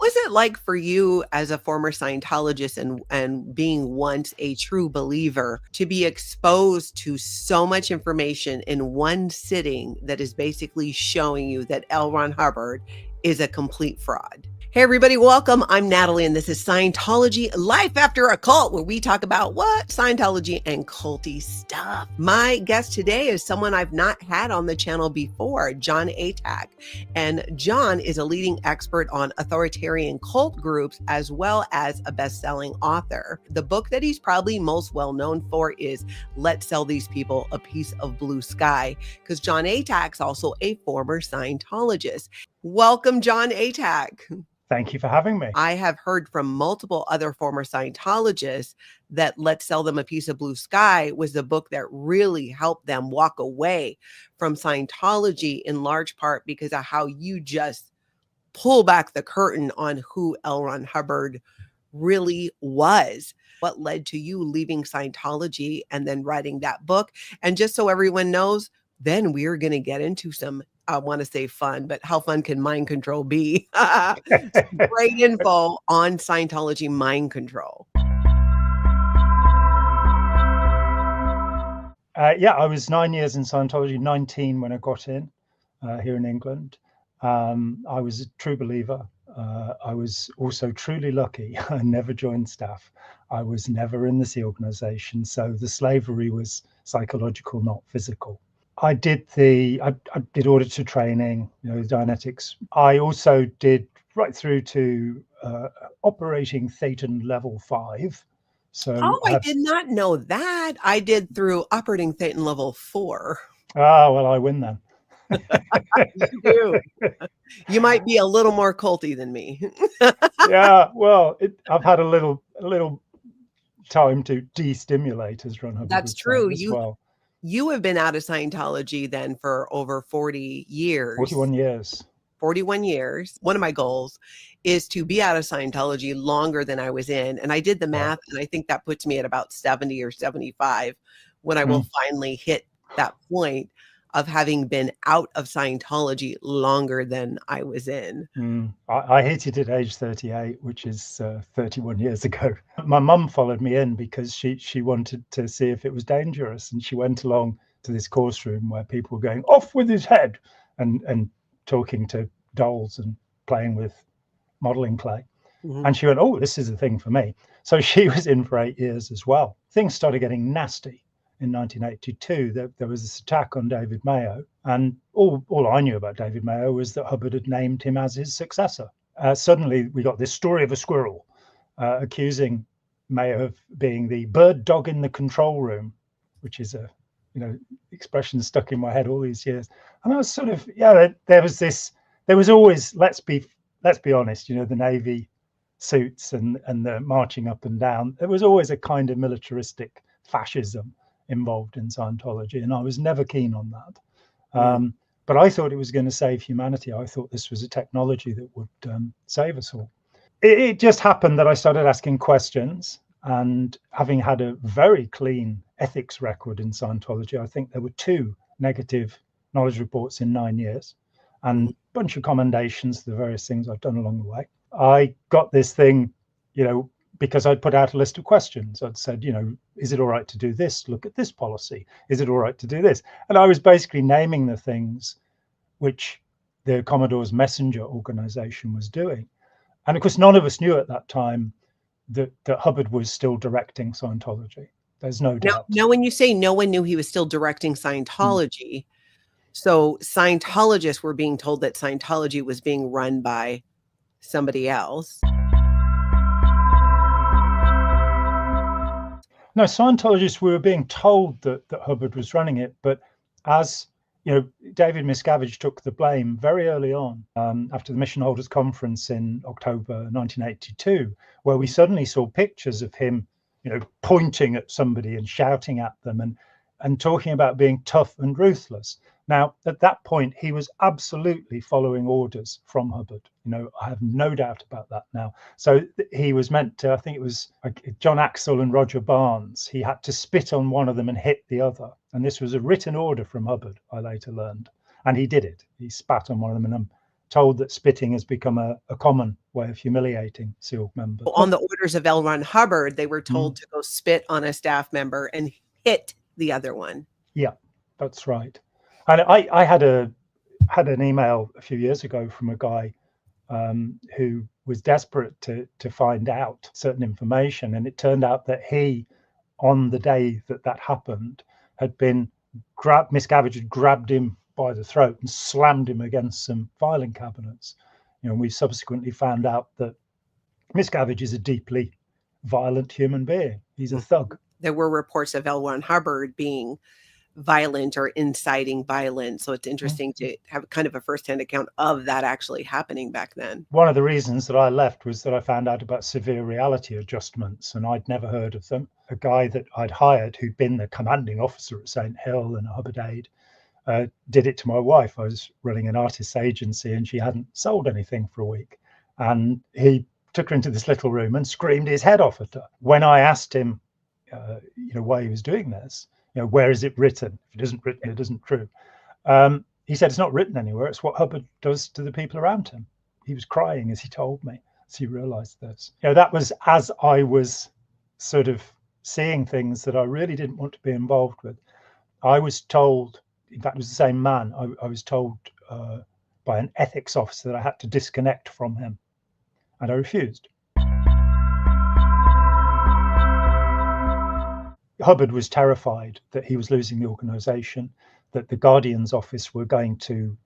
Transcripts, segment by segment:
was it like for you as a former Scientologist and being once a true believer to be exposed to so much information in one sitting that is basically showing you that L. Ron Hubbard is a complete fraud? Hey, everybody, welcome. I'm Natalie, and this is Scientology Life After a Cult, where we talk about what? Scientology and culty stuff. My guest today is someone I've not had on the channel before, Jon Atack. And Jon is a leading expert on authoritarian cult groups, as well as a best-selling author. The book that he's probably most well known for is Let's Sell These People a Piece of Blue Sky, because Jon Atack's also a former Scientologist. Welcome, Jon Atack. Thank you for having me. I have heard from multiple other former Scientologists that Let's Sell Them a Piece of Blue Sky was the book that really helped them walk away from Scientology, in large part because of how you just pull back the curtain on who L. Ron Hubbard really was. What led to you leaving Scientology and then writing that book? And just so everyone knows, then we're going to get into some, I want to say fun, but how fun can mind control be? Great info on Scientology mind control. Yeah, I was 9 years in Scientology, 19 when I got in here in England. I was a true believer. I was also truly lucky. I never joined staff. I was never in the organization. So the slavery was psychological, not physical. I did auditor training, Dianetics. I also did right through to operating Thetan level 5. So I did not know that. I did through operating Thetan level 4. Well, I win then. You do. You might be a little more culty than me. Yeah, well, I've had a little time to de-stimulate, as Ron Hubbard That's true. Well. You have been out of Scientology then for over 40 years. 41 years. 41 years. One of my goals is to be out of Scientology longer than I was in. And I did the math, and I think that puts me at about 70 or 75 when I will finally hit that point of having been out of Scientology longer than I was in. I hit it at age 38, which is 31 years ago. My mum followed me in because she wanted to see if it was dangerous. And she went along to this course room where people were going off with his head and talking to dolls and playing with modeling clay. And she went, oh, this is a thing for me. So she was in for 8 years as well. Things started getting nasty. In 1982, there was this attack on David Mayo, and all I knew about David Mayo was that Hubbard had named him as his successor. Suddenly, we got this story of a squirrel accusing Mayo of being the bird dog in the control room, which is a expression stuck in my head all these years. And I was sort of there was always let's be honest, the Navy suits and the marching up and down. There was always a kind of militaristic fascism involved in Scientology, and I was never keen on that. But I thought it was going to save humanity. I thought this was a technology that would save us all. It just happened that I started asking questions, and having had a very clean ethics record in Scientology, I think there were 2 negative knowledge reports in 9 years and a bunch of commendations to the various things I've done along the way. I got this thing, because I'd put out a list of questions. I'd said, is it all right to do this? Look at this policy. Is it all right to do this? And I was basically naming the things which the Commodore's messenger organization was doing. And of course, none of us knew at that time that Hubbard was still directing Scientology. There's no doubt. Now, when you say no one knew he was still directing Scientology, so Scientologists were being told that Scientology was being run by somebody else. No, Scientologists, we were being told that Hubbard was running it, but as David Miscavige took the blame very early on after the Mission Holders Conference in October 1982, where we suddenly saw pictures of him, pointing at somebody and shouting at them and talking about being tough and ruthless. Now, at that point, he was absolutely following orders from Hubbard. I have no doubt about that now. So he was meant to, I think it was John Axel and Roger Barnes. He had to spit on one of them and hit the other. And this was a written order from Hubbard, I later learned. And he did it. He spat on one of them and told that spitting has become a common way of humiliating SEAL members. On the orders of L. Ron Hubbard, they were told to go spit on a staff member and hit the other one. Yeah, that's right. And I had an email a few years ago from a guy who was desperate to find out certain information, and it turned out that he, on the day that happened, had been Miscavige had grabbed him by the throat and slammed him against some filing cabinets. And we subsequently found out that Miscavige is a deeply violent human being. He's a thug. There were reports of L. Ron Hubbard being violent or inciting violence. So it's interesting to have kind of a firsthand account of that actually happening back then. One of the reasons that I left was that I found out about severe reality adjustments, and I'd never heard of them. A guy that I'd hired, who'd been the commanding officer at St. Hill and a Hubbard aide, did it to my wife. I was running an artist's agency and she hadn't sold anything for a week. And he took her into this little room and screamed his head off at her. When I asked him, why he was doing this, where is it written? If it isn't written, it isn't true. He said, it's not written anywhere. It's what Hubbard does to the people around him. He was crying as he told me, as he realized this. That was as I was sort of seeing things that I really didn't want to be involved with. I was told, in fact, it was the same man, I was told by an ethics officer that I had to disconnect from him. And I refused. Hubbard was terrified that he was losing the organization, that the Guardian's office were going to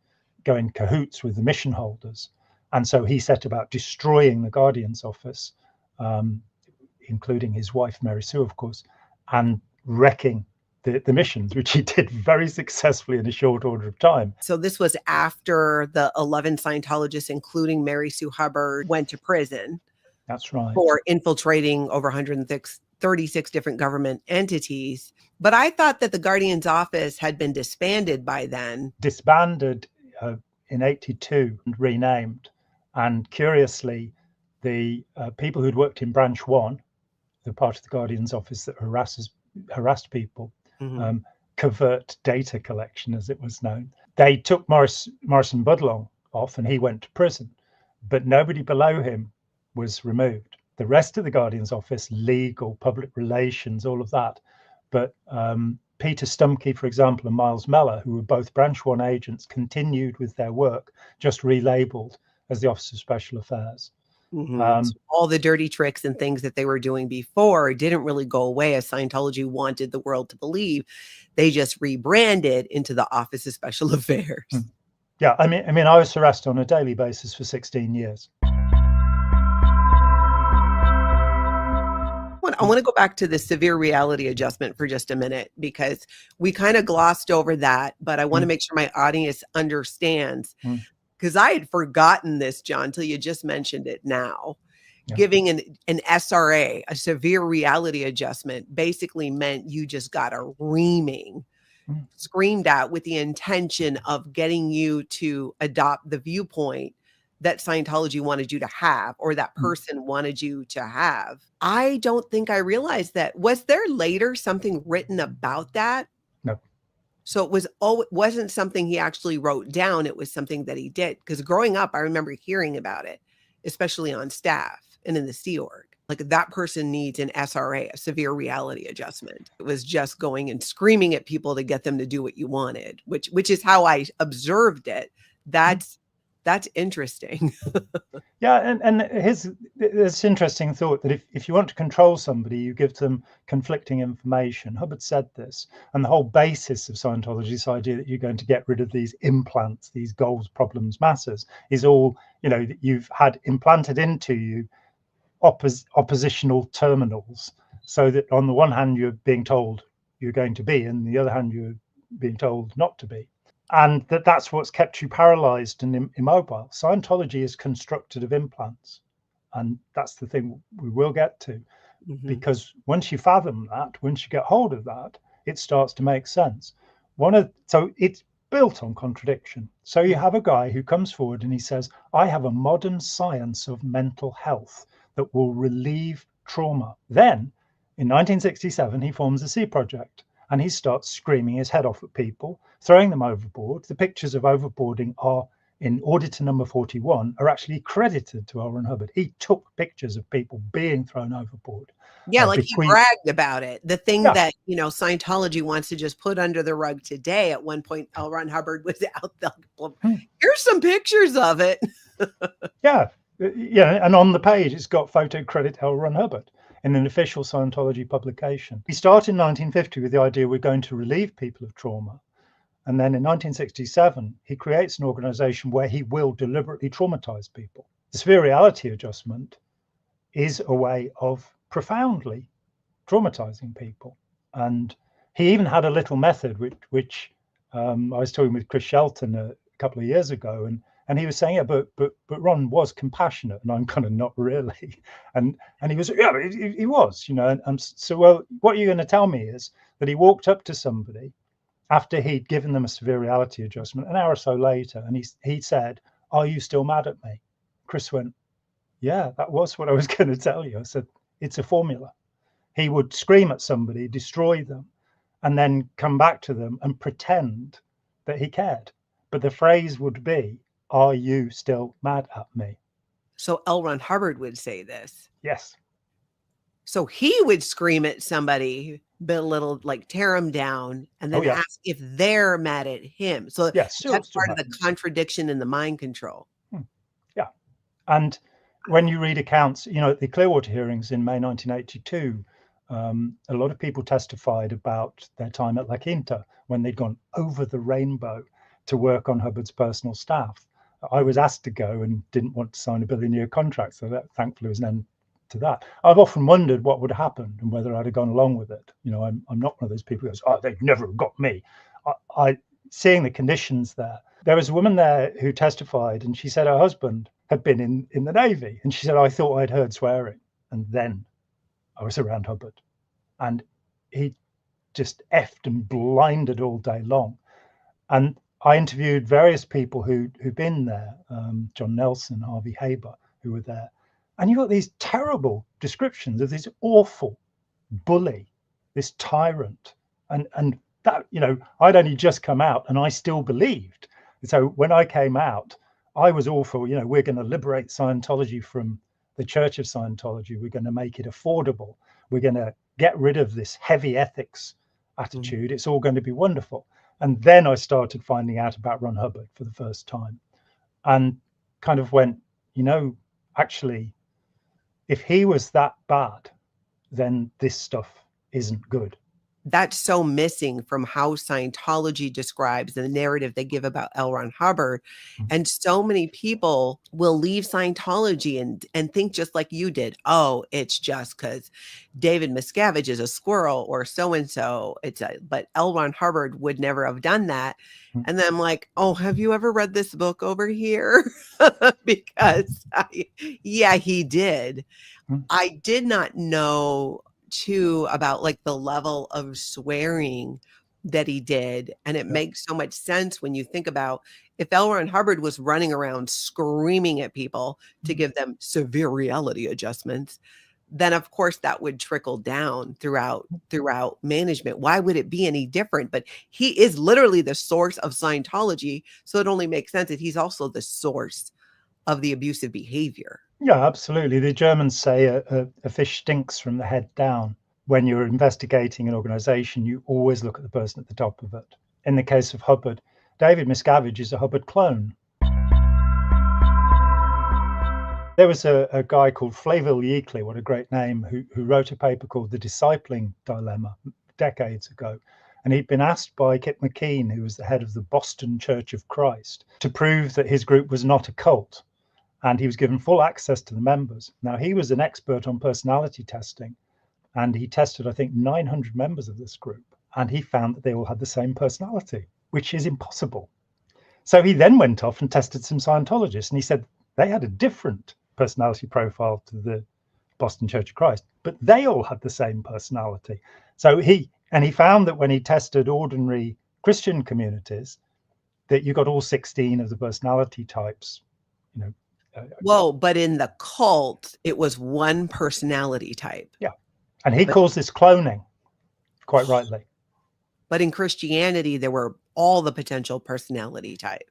go in cahoots with the mission holders. And so he set about destroying the Guardian's office, including his wife, Mary Sue, of course, and wrecking the missions, which he did very successfully in a short order of time. So this was after the 11 Scientologists, including Mary Sue Hubbard, went to prison. That's right. For infiltrating over 136 different government entities. But I thought that the Guardian's office had been disbanded by then. Disbanded in '82 and renamed. And curiously, the people who'd worked in Branch 1, the part of the Guardian's office that harassed people, covert data collection, as it was known, they took Morrison Budlong off and he went to prison. But nobody below him was removed. The rest of the Guardian's office, legal, public relations, all of that. But Peter Stumkey, for example, and Miles Mellor, who were both Branch 1 agents, continued with their work, just relabeled as the Office of Special Affairs. So all the dirty tricks and things that they were doing before didn't really go away, as Scientology wanted the world to believe. They just rebranded into the Office of Special Affairs. Yeah, I mean, I was harassed on a daily basis for 16 years. I want to go back to the severe reality adjustment for just a minute, because we kind of glossed over that, but I want to make sure my audience understands, because I had forgotten this, Jon, till you just mentioned it now. Yeah. Giving an SRA, a severe reality adjustment, basically meant you just got a reaming, screamed at, with the intention of getting you to adopt the viewpoint that Scientology wanted you to have, or that person wanted you to have. I don't think I realized that. Was there later something written about that? No. So it wasn't something he actually wrote down. It was something that he did. Because growing up, I remember hearing about it, especially on staff and in the Sea Org. Like, that person needs an SRA, a severe reality adjustment. It was just going and screaming at people to get them to do what you wanted, which is how I observed it. That's interesting. Yeah, and there's this interesting thought that if you want to control somebody, you give them conflicting information. Hubbard said this, and the whole basis of Scientology, this idea that you're going to get rid of these implants, these goals, problems, masses, is all, that you've had implanted into you oppositional terminals, so that on the one hand you're being told you're going to be, and on the other hand you're being told not to be. And that's what's kept you paralyzed and immobile. Scientology is constructed of implants. And that's the thing we will get to. Because once you fathom that, once you get hold of that, it starts to make sense. So it's built on contradiction. So you have a guy who comes forward and he says, I have a modern science of mental health that will relieve trauma. Then in 1967, he forms the Sea Project. And he starts screaming his head off at people, throwing them overboard. The pictures of overboarding are in auditor number 41 are actually credited to L. Ron Hubbard. He took pictures of people being thrown overboard. Yeah, like he bragged about it. The thing that, Scientology wants to just put under the rug today. At one point, L. Ron Hubbard was out there. Here's some pictures of it. Yeah. And on the page, it's got photo credit L. Ron Hubbard in an official Scientology publication. He started in 1950 with the idea we're going to relieve people of trauma. And then in 1967, he creates an organization where he will deliberately traumatize people. The severe reality adjustment is a way of profoundly traumatizing people. And he even had a little method, which I was talking with Chris Shelton a couple of years ago, and he was saying, but Ron was compassionate, and I'm kind of not really. And he was, he was, And so, well, what you're going to tell me is that he walked up to somebody after he'd given them a severe reality adjustment an hour or so later, and he said, "Are you still mad at me?" Chris went, "Yeah, that was what I was going to tell you." I said, "It's a formula." He would scream at somebody, destroy them, and then come back to them and pretend that he cared. But the phrase would be, "Are you still mad at me?" So L. Ron Hubbard would say this. Yes. So he would scream at somebody, belittle, like tear them down, and then ask if they're mad at him. So that's part of the contradiction in the mind control. Yeah. And when you read accounts, at the Clearwater hearings in May 1982, a lot of people testified about their time at La Quinta when they'd gone over the rainbow to work on Hubbard's personal staff. I was asked to go and didn't want to sign a billion-year contract, so that thankfully was an end to that. I've often wondered what would happen and whether I'd have gone along with it. I'm not one of those people who goes, "Oh, they've never got me." I seeing the conditions there. There was a woman there who testified, and she said her husband had been in the Navy, and she said, "I thought I'd heard swearing, and then I was around Hubbard, and he just effed and blinded all day long." And I interviewed various people who've been there, John Nelson, Harvey Haber, who were there. And you got these terrible descriptions of this awful bully, this tyrant. And that, I'd only just come out and I still believed. So when I came out, I was all for, we're going to liberate Scientology from the Church of Scientology. We're going to make it affordable. We're going to get rid of this heavy ethics attitude. It's all going to be wonderful. And then I started finding out about Ron Hubbard for the first time and kind of went, actually, if he was that bad, then this stuff isn't good. That's so missing from how Scientology describes the narrative they give about L. Ron Hubbard. And so many people will leave Scientology and think just like you did. Oh, it's just because David Miscavige is a squirrel or so-and-so. But L. Ron Hubbard would never have done that. And then I'm like, oh, have you ever read this book over here? Because he did. I did not know too about like the level of swearing that he did, and it makes so much sense when you think about if L. Ron Hubbard was running around screaming at people to give them severe reality adjustments, then of course that would trickle down throughout management. Why would it be any different? But he is literally the source of Scientology, so it only makes sense that he's also the source of the abusive behavior. Yeah, absolutely. The Germans say a fish stinks from the head down. When you're investigating an organization, you always look at the person at the top of it. In the case of Hubbard, David Miscavige is a Hubbard clone. There was a guy called Flaville Yeakley, what a great name, who wrote a paper called The Discipling Dilemma decades ago. And he'd been asked by Kip McKean, who was the head of the Boston Church of Christ, to prove that his group was not a cult. And he was given full access to the members. Now, he was an expert on personality testing, and he tested, I think, 900 members of this group. And he found that they all had the same personality, which is impossible. So he then went off and tested some Scientologists, and he said they had a different personality profile to the Boston Church of Christ, but they all had the same personality. So he found that when he tested ordinary Christian communities, that you got all 16 of the personality types, Whoa, but in the cult, it was one personality type. Yeah. And he calls this cloning, quite rightly. But in Christianity, there were all the potential personality types.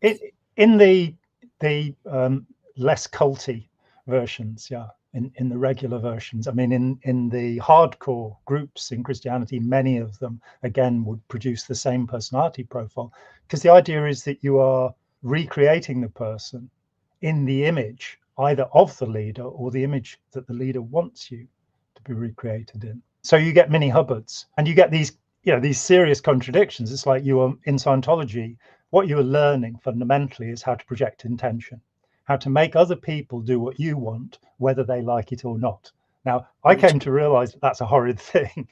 In the The less culty versions, yeah, in the regular versions. I mean, in the hardcore groups in Christianity, many of them, again, would produce the same personality profile, because the idea is that you are recreating the person in the image either of the leader or the image that the leader wants you to be recreated in. So you get mini Hubbards, and you get these, these serious contradictions. It's like you are in Scientology, what you are learning fundamentally is how to project intention, how to make other people do what you want, whether they like it or not. Now, I came to realize that that's a horrid thing.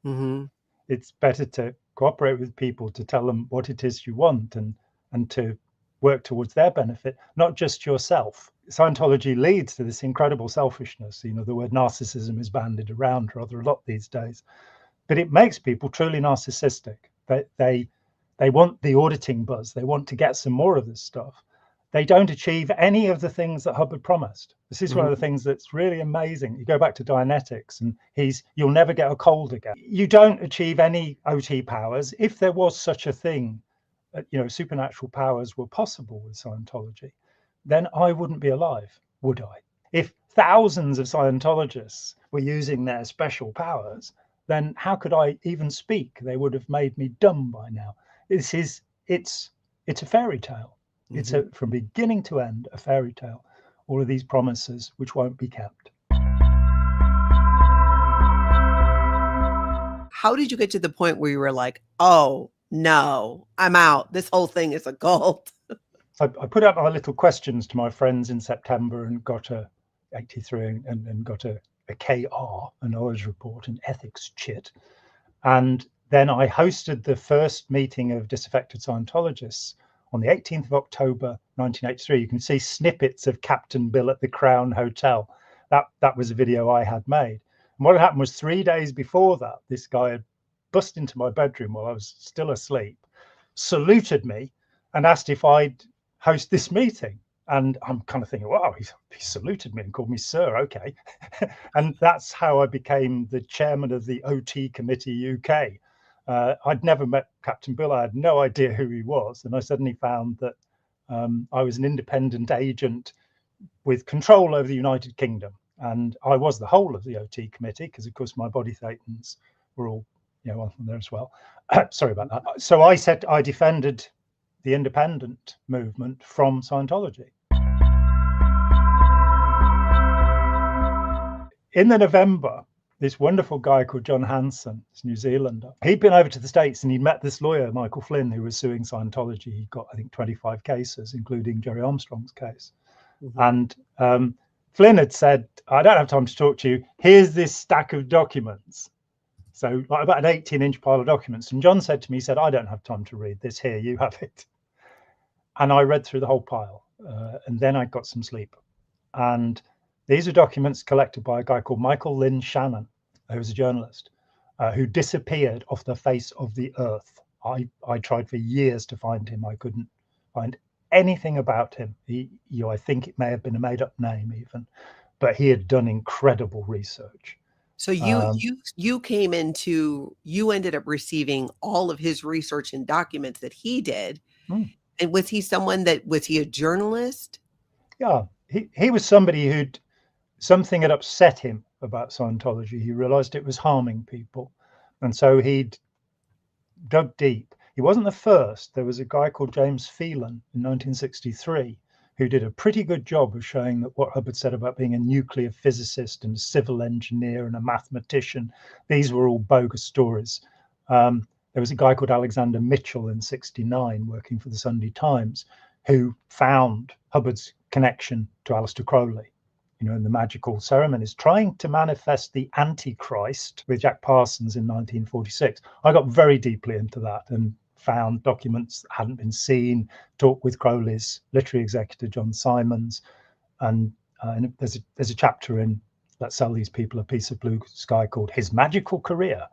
Mm-hmm. It's better to cooperate with people, to tell them what it is you want, and to work towards their benefit, not just yourself. Scientology leads to this incredible selfishness. The word narcissism is bandied around rather a lot these days, but it makes people truly narcissistic. They want the auditing buzz. They want to get some more of this stuff. They don't achieve any of the things that Hubbard promised. This is one of the things that's really amazing. You go back to Dianetics, and you'll never get a cold again. You don't achieve any OT powers. If there was such a thing, supernatural powers were possible with Scientology, then I wouldn't be alive, would I? If thousands of Scientologists were using their special powers, then how could I even speak? They would have made me dumb by now. It's a fairy tale. It's from beginning to end a fairy tale. All of these promises which won't be kept. How did you get to the point where you were like, oh no, I'm out, this whole thing is a cult? So I put out my little questions to my friends in September and got a 83 and got a KR, a knowledge report, an ethics chit. And then I hosted the first meeting of disaffected Scientologists on the 18th of October, 1983. You can see snippets of Captain Bill at the Crown Hotel. That was a video I had made. And what had happened was 3 days before that, this guy had bust into my bedroom while I was still asleep, saluted me, and asked if I'd host this meeting. And I'm kind of thinking, wow, he saluted me and called me sir, okay. And that's how I became the chairman of the OT Committee UK. I'd never met Captain Bill. I had no idea who he was. And I suddenly found that I was an independent agent with control over the United Kingdom. And I was the whole of the OT Committee, because, of course, my body thetans were all on there as well. Sorry about that. So I said I defended the independent movement from Scientology. In the November, this wonderful guy called John Hanson, this New Zealander, he'd been over to the States and he'd met this lawyer, Michael Flynn, who was suing Scientology. He got, I think, 25 cases, including Jerry Armstrong's case. And Flynn had said, I don't have time to talk to you. Here's this stack of documents. So like about an 18-inch pile of documents. And John said to me, he said, I don't have time to read this. Here, you have it. And I read through the whole pile. And then I got some sleep. And these are documents collected by a guy called Michael Lynn Shannon, who was a journalist, who disappeared off the face of the earth. I tried for years to find him. I couldn't find anything about him. I think it may have been a made-up name even, but he had done incredible research. So you came into, you ended up receiving all of his research and documents that he did. And was he a journalist? Yeah, he was somebody something had upset him about Scientology. He realized it was harming people. And so he'd dug deep. He wasn't the first. There was a guy called James Phelan in 1963 who did a pretty good job of showing that what Hubbard said about being a nuclear physicist and a civil engineer and a mathematician, these were all bogus stories. There was a guy called Alexander Mitchell in 1969 working for the Sunday Times who found Hubbard's connection to Aleister Crowley, in the magical ceremonies, trying to manifest the Antichrist with Jack Parsons in 1946. I got very deeply into that and found documents that hadn't been seen, talked with Crowley's literary executor, John Simons. And there's a chapter in Let's Sell These People a Piece of Blue Sky called His Magical Career.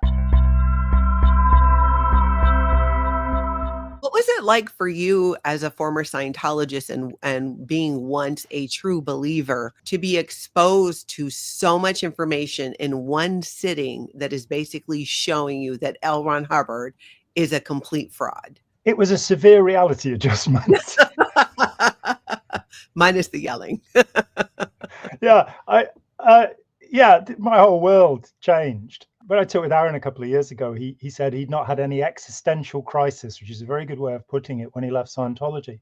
What was it like for you as a former Scientologist and being once a true believer to be exposed to so much information in one sitting that is basically showing you that L. Ron Hubbard is a complete fraud? It was a severe reality adjustment. Minus the yelling. Yeah, my whole world changed. When I talked with Aaron a couple of years ago, he said he'd not had any existential crisis, which is a very good way of putting it, when he left Scientology.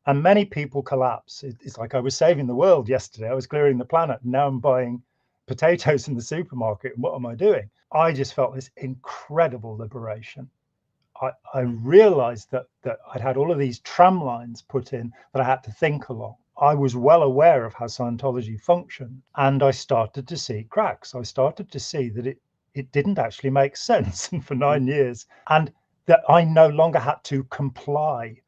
And many people collapse. It's like I was saving the world yesterday. I was clearing the planet, and now I'm buying potatoes in the supermarket. And what am I doing? I just felt this incredible liberation. I realized that I'd had all of these tram lines put in that I had to think along. I was well aware of how Scientology functioned, and I started to see cracks. I started to see that it didn't actually make sense for 9 years, and that I no longer had to comply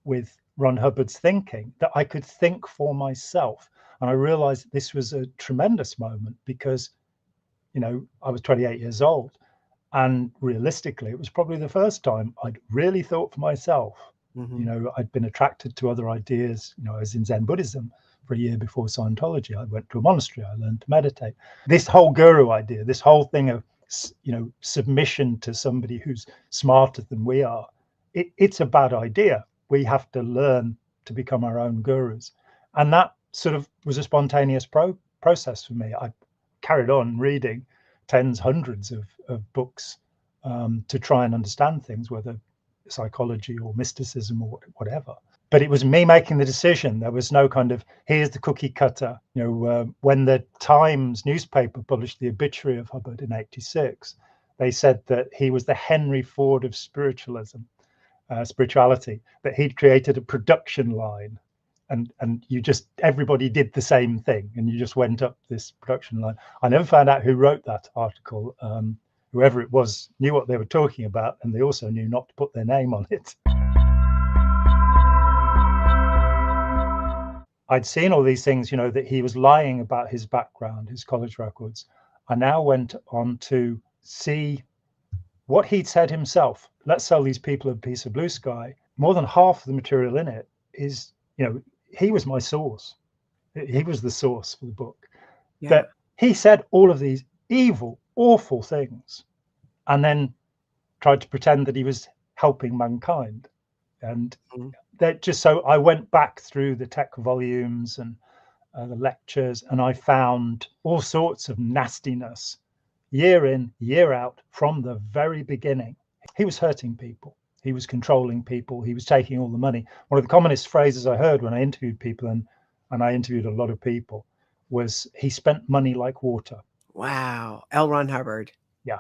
with Ron Hubbard's thinking, that I could think for myself. And I realized this was a tremendous moment because, I was 28 years old. And realistically, it was probably the first time I'd really thought for myself. I'd been attracted to other ideas. I was in Zen Buddhism for a year before Scientology. I went to a monastery. I learned to meditate. This whole guru idea, this whole thing of, submission to somebody who's smarter than we are, it's a bad idea. We have to learn to become our own gurus. And that sort of was a spontaneous process for me. I carried on reading tens, hundreds of books to try and understand things, whether psychology or mysticism or whatever. But it was me making the decision. There was no kind of, here's the cookie cutter. When the Times newspaper published the obituary of Hubbard in '86, they said that he was the Henry Ford of spirituality, that he'd created a production line. And everybody did the same thing, and you just went up this production line. I never found out who wrote that article. Whoever it was knew what they were talking about, and they also knew not to put their name on it. I'd seen all these things, that he was lying about his background, his college records. I now went on to see what he'd said himself. Let's sell these people a piece of blue sky. More than half of the material in it is, he was my source. He was the source for the book. Yeah. That he said all of these evil, awful things, and then tried to pretend that he was helping mankind. And that just, so I went back through the tech volumes and the lectures, and I found all sorts of nastiness year in, year out, from the very beginning. He was hurting people. He was controlling people. He was taking all the money. One of the commonest phrases I heard when I interviewed people, and I interviewed a lot of people, was he spent money like water. Wow. L. Ron Hubbard. Yeah.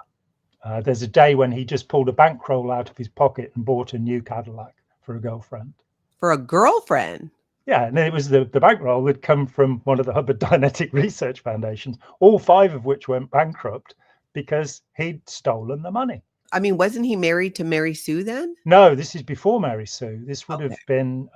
There's a day when he just pulled a bankroll out of his pocket and bought a new Cadillac for a girlfriend. For a girlfriend? Yeah, and it was the bankroll that come from one of the Hubbard Dianetic Research Foundations, all 5 of which went bankrupt because he'd stolen the money. I mean, wasn't he married to Mary Sue then? No, this is before Mary Sue. This would have been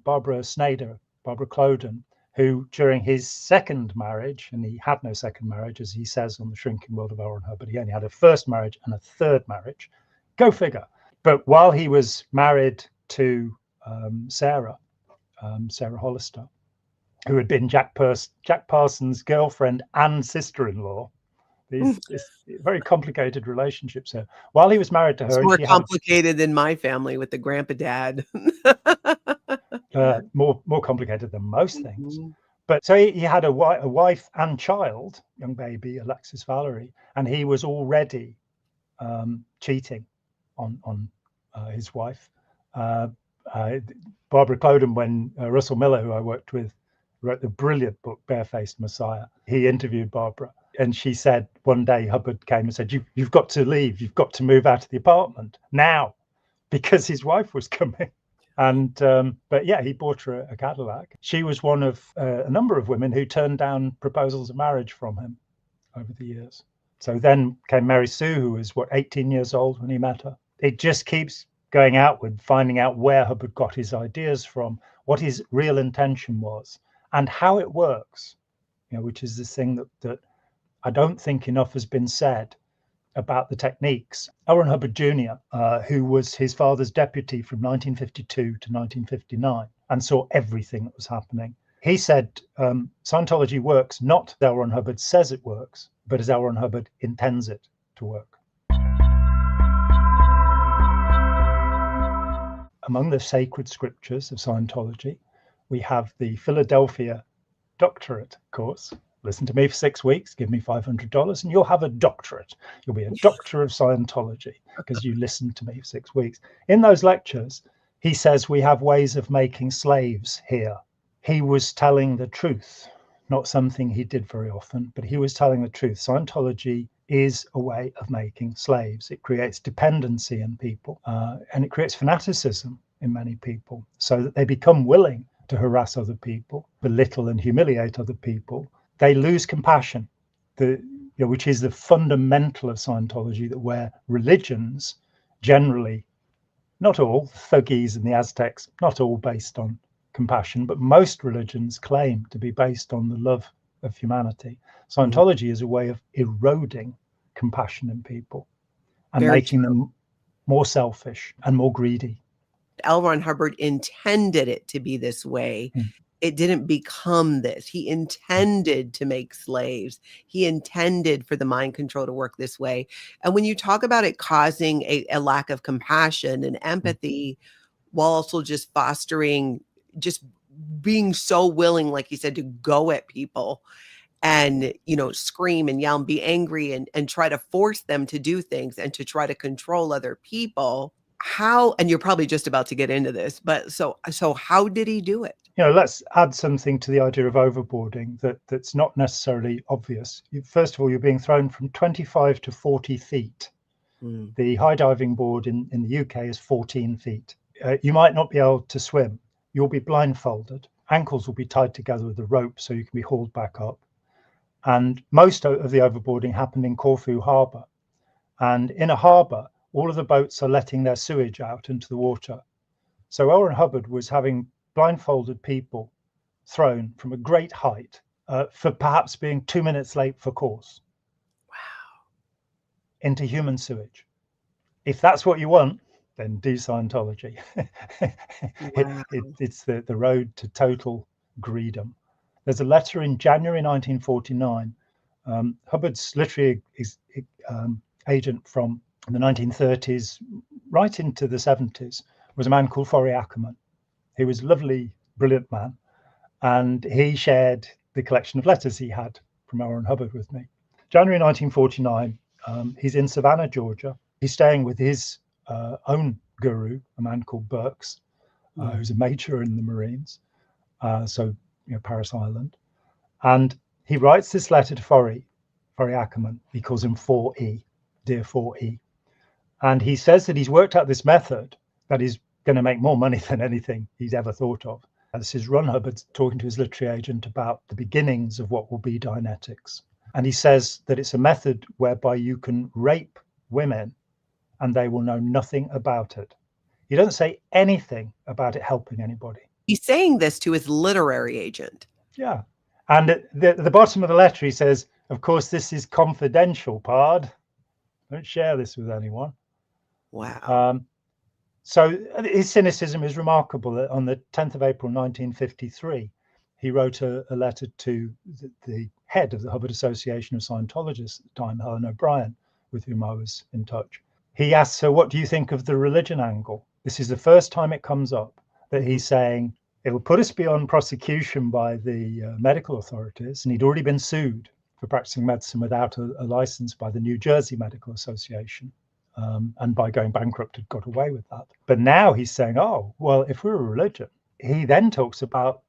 Barbara Cloden, who during his second marriage, and he had no second marriage, as he says on The Shrinking World of L. Ron Hubbard, he only had a first marriage and a third marriage. Go figure. But while he was married to Sarah Hollister, who had been Jack Parsons' girlfriend and sister-in-law, this very complicated relationship. So while he was married to her, it's more complicated than my family with the grandpa dad. More complicated than most things. But so he had a wife and child, young baby Alexis Valerie, and he was already cheating on his wife. Barbara Cloden, when Russell Miller, who I worked with, wrote the brilliant book Barefaced Messiah, he interviewed Barbara, and she said one day Hubbard came and said, you've got to leave, you've got to move out of the apartment now, because his wife was coming. And but yeah, he bought her a Cadillac. She was one of a number of women who turned down proposals of marriage from him over the years. So then came Mary Sue, who was 18 years old when he met her. It just keeps going outward, finding out where Hubbard got his ideas from, what his real intention was, and how it works, which is this thing that I don't think enough has been said about the techniques. L. Ron Hubbard Jr., who was his father's deputy from 1952 to 1959 and saw everything that was happening, he said Scientology works not as L. Ron Hubbard says it works, but as L. Ron Hubbard intends it to work. Among the sacred scriptures of Scientology We have the Philadelphia doctorate course. Listen to me for 6 weeks, give me $500, and you'll have a doctorate. You'll be a doctor of Scientology because you listened to me for 6 weeks. In those lectures, he says we have ways of making slaves here. He was telling the truth, not something he did very often, but he was telling the truth. Scientology is a way of making slaves. It creates dependency in people, and it creates fanaticism in many people, so that they become willing to harass other people, belittle and humiliate other people. They lose compassion, which is the fundamental of Scientology, that where religions generally, not all, the Thuggees and the Aztecs, not all based on compassion, but most religions claim to be based on the love of humanity. Scientology is a way of eroding compassion in people and making them more selfish and more greedy. L. Ron Hubbard intended it to be this way. It didn't become this. He intended to make slaves. He intended for the mind control to work this way. And when you talk about it causing a lack of compassion and empathy, while also just fostering, just being so willing, like you said, to go at people and, scream and yell and be angry and try to force them to do things and to try to control other people. How, and you're probably just about to get into this, but so how did he do it? Let's add something to the idea of overboarding that's not necessarily obvious. First of all, you're being thrown from 25 to 40 feet. The high diving board in the UK is 14 feet. You might not be able to swim. You'll be blindfolded. Ankles will be tied together with a rope so you can be hauled back up. And most of the overboarding happened in Corfu Harbour. And in a harbour, all of the boats are letting their sewage out into the water. So L. Ron Hubbard was having blindfolded people thrown from a great height for perhaps being 2 minutes late for course. Wow. Into human sewage. If that's what you want, then do Scientology. Wow. It's the road to total greedom. There's a letter in January 1949. Hubbard's literary agent from the 1930s right into the 70s was a man called Forry Ackerman. He was a lovely, brilliant man, and he shared the collection of letters he had from L. Ron Hubbard with me. January 1949, he's in Savannah, Georgia. He's staying with his own guru, a man called Burks, who's a major in the Marines, Paris Island. And he writes this letter to Forry Ackerman. He calls him 4E, dear 4E. And he says that he's worked out this method that is going to make more money than anything he's ever thought of. This is Ron Hubbard talking to his literary agent about the beginnings of what will be Dianetics. And he says that it's a method whereby you can rape women and they will know nothing about it. He doesn't say anything about it helping anybody. He's saying this to his literary agent. Yeah. And at the bottom of the letter, he says, of course, this is confidential, Pard. Don't share this with anyone. Wow. So his cynicism is remarkable. On the 10th of April, 1953, he wrote a letter to the head of the Hubbard Association of Scientologists at the time, Helen O'Brien, with whom I was in touch. He asks her, what do you think of the religion angle? This is the first time it comes up that he's saying it will put us beyond prosecution by the medical authorities. And he'd already been sued for practicing medicine without a license by the New Jersey Medical Association. And by going bankrupt, had got away with that. But now he's saying, oh, well, if we're a religion, he then talks about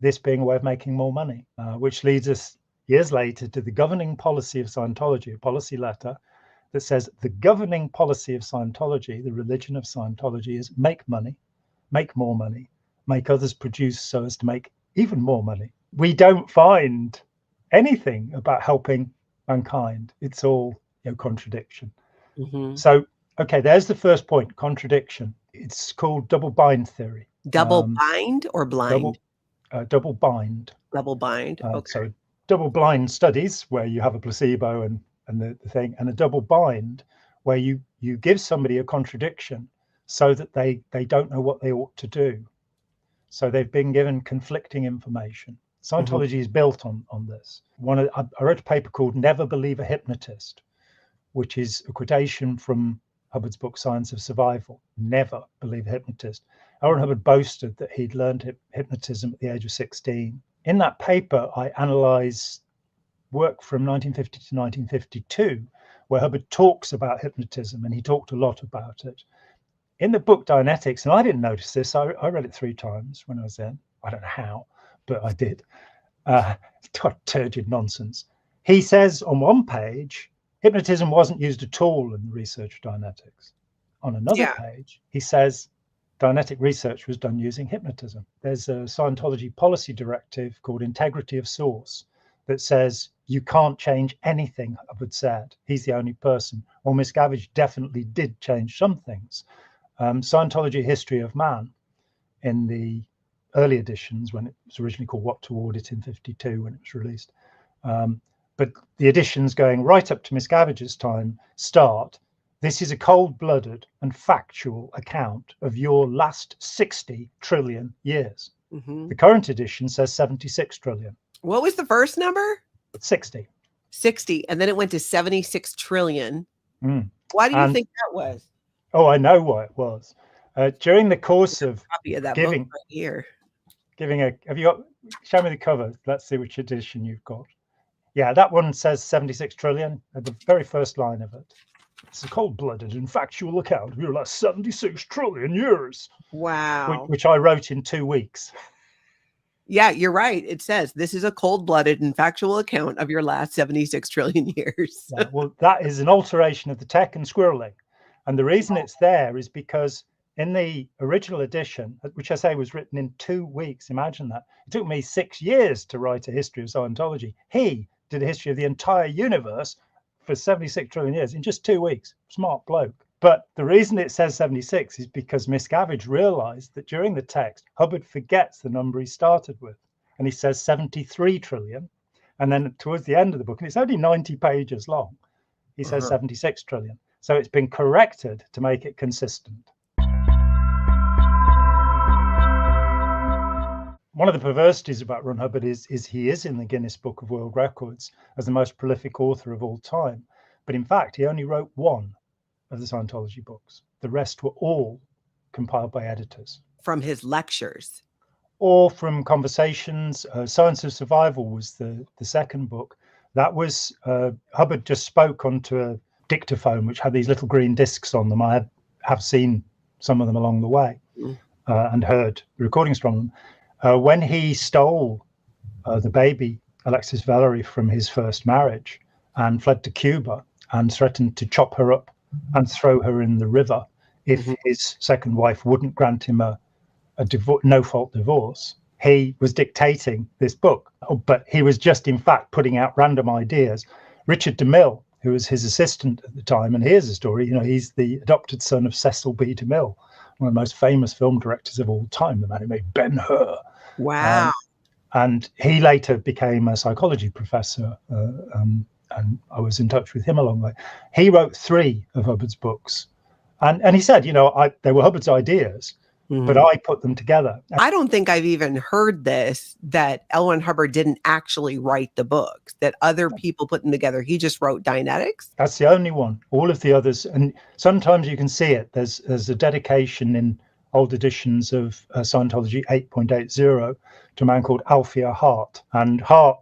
this being a way of making more money, which leads us years later to the governing policy of Scientology, a policy letter that says the governing policy of Scientology, the religion of Scientology, is make money, make more money, make others produce so as to make even more money. We don't find anything about helping mankind. It's all contradiction. So, okay, there's the first point, contradiction. It's called double bind theory. Double bind or blind? Double bind. Double bind, okay. So double blind studies where you have a placebo and the thing, and a double bind where you give somebody a contradiction so that they don't know what they ought to do. So they've been given conflicting information. Scientology is built on this. I wrote a paper called Never Believe a Hypnotist, which is a quotation from Hubbard's book, Science of Survival. Never believe a hypnotist. L. Ron Hubbard boasted that he'd learned hypnotism at the age of 16. In that paper, I analysed work from 1950 to 1952, where Hubbard talks about hypnotism, and he talked a lot about it. In the book Dianetics, and I didn't notice this, I read it 3 times when I was in. I don't know how, but I did. Turgid nonsense. He says on one page, hypnotism wasn't used at all in the research of Dianetics. On another page, he says Dianetic research was done using hypnotism. There's a Scientology policy directive called Integrity of Source that says you can't change anything Hubbard said. He's the only person. Well, Miscavige definitely did change some things. Scientology History of Man, in the early editions, when it was originally called What to Audit in 52, when it was released. But the editions going right up to Miscavige's time start, this is a cold-blooded and factual account of your last 60 trillion years. The current edition says 76 trillion. What was the first number? 60. 60, and then it went to 76 trillion. Why do you think that was? Oh, I know why it was. During the course of copy of that giving, book right here. Have you got, show me the cover. Let's see which edition you've got. Yeah, that one says 76 trillion at the very first line of it. It's a cold-blooded and factual account of your last 76 trillion years. Wow. Which I wrote in 2 weeks. Yeah, you're right. It says this is a cold-blooded and factual account of your last 76 trillion years. Yeah, well, that is an alteration of the tech and squirreling. And the reason it's there is because in the original edition, which I say was written in 2 weeks, imagine that. It took me 6 years to write a history of Scientology. He did a history of the entire universe for 76 trillion years in just 2 weeks. Smart bloke. But the reason it says 76 is because Miscavige realized that during the text, Hubbard forgets the number he started with. And he says 73 trillion. And then towards the end of the book, and it's only 90 pages long, he says 76 trillion. So it's been corrected to make it consistent. One of the perversities about Ron Hubbard is he is in the Guinness Book of World Records as the most prolific author of all time. But in fact, he only wrote 1 of the Scientology books. The rest were all compiled by editors. From his lectures. Or from conversations. Science of Survival was the second book. That was, Hubbard just spoke onto a dictaphone, which had these little green discs on them. I have seen some of them along the way and heard recordings from them. When he stole the baby, Alexis Valerie, from his first marriage and fled to Cuba and threatened to chop her up and throw her in the river if his second wife wouldn't grant him a no-fault divorce, he was dictating this book. But he was just, in fact, putting out random ideas. Richard DeMille, who was his assistant at the time, and here's the story, he's the adopted son of Cecil B. DeMille, one of the most famous film directors of all time, the man who made Ben-Hur. Wow. And he later became a psychology professor, and I was in touch with him along the way. He wrote 3 of Hubbard's books. And he said, they were Hubbard's ideas, but I put them together. I don't think I've even heard this, that L. Ron Hubbard didn't actually write the books, that other people put them together. He just wrote Dianetics. That's the only one. All of the others, and sometimes you can see it. There's a dedication in old editions of Scientology 8.80 to a man called Althea Hart. And Hart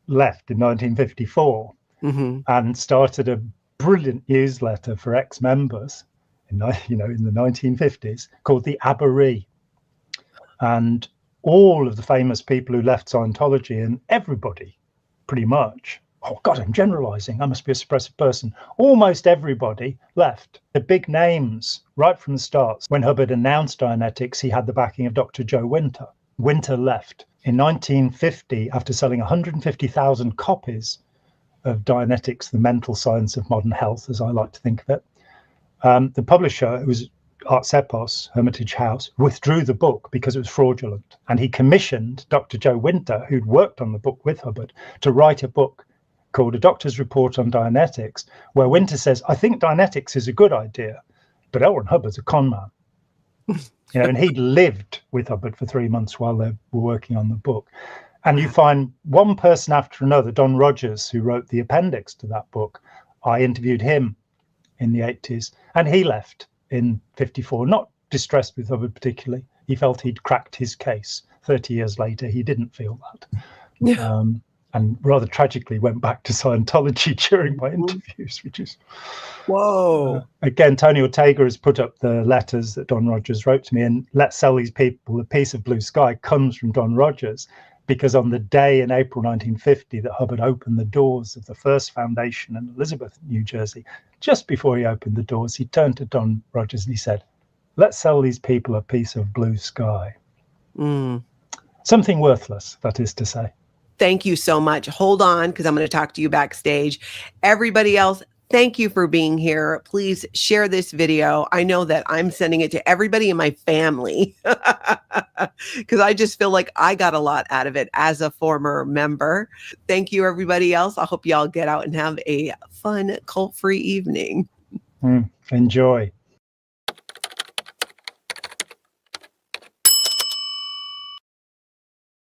left in 1954 and started a brilliant newsletter for ex-members in the 1950s called the Aberree. And all of the famous people who left Scientology, and everybody pretty much, oh God, I'm generalizing, I must be a suppressive person, almost everybody left. The big names right from the start. When Hubbard announced Dianetics, he had the backing of Dr. Joe Winter. Winter left in 1950 after selling 150,000 copies of Dianetics, the mental science of modern health, as I like to think of it. The publisher, who was Arts Epos, Hermitage House, withdrew the book because it was fraudulent. And he commissioned Dr. Joe Winter, who'd worked on the book with Hubbard, to write a book called A Doctor's Report on Dianetics, where Winter says, I think Dianetics is a good idea, but L. Ron Hubbard's a con man. And he'd lived with Hubbard for 3 months while they were working on the book. And you find one person after another, Don Rogers, who wrote the appendix to that book, I interviewed him in the 80s, and he left in 54, not distressed with Hubbard particularly. he felt he'd cracked his case. 30 years later, he didn't feel that. Yeah. And rather tragically went back to Scientology during my interviews, which is... Whoa. Again, Tony Ortega has put up the letters that Don Rogers wrote to me, and Let's Sell These People a Piece of Blue Sky comes from Don Rogers, because on the day in April 1950 that Hubbard opened the doors of the first foundation in Elizabeth, New Jersey, just before he opened the doors, he turned to Don Rogers and he said, "Let's sell these people a piece of blue sky." Something worthless, that is to say. Thank you so much. Hold on, because I'm going to talk to you backstage. Everybody else, thank you for being here. Please share this video. I know that I'm sending it to everybody in my family because I just feel like I got a lot out of it as a former member. Thank you, everybody else. I hope y'all get out and have a fun cult-free evening. Enjoy.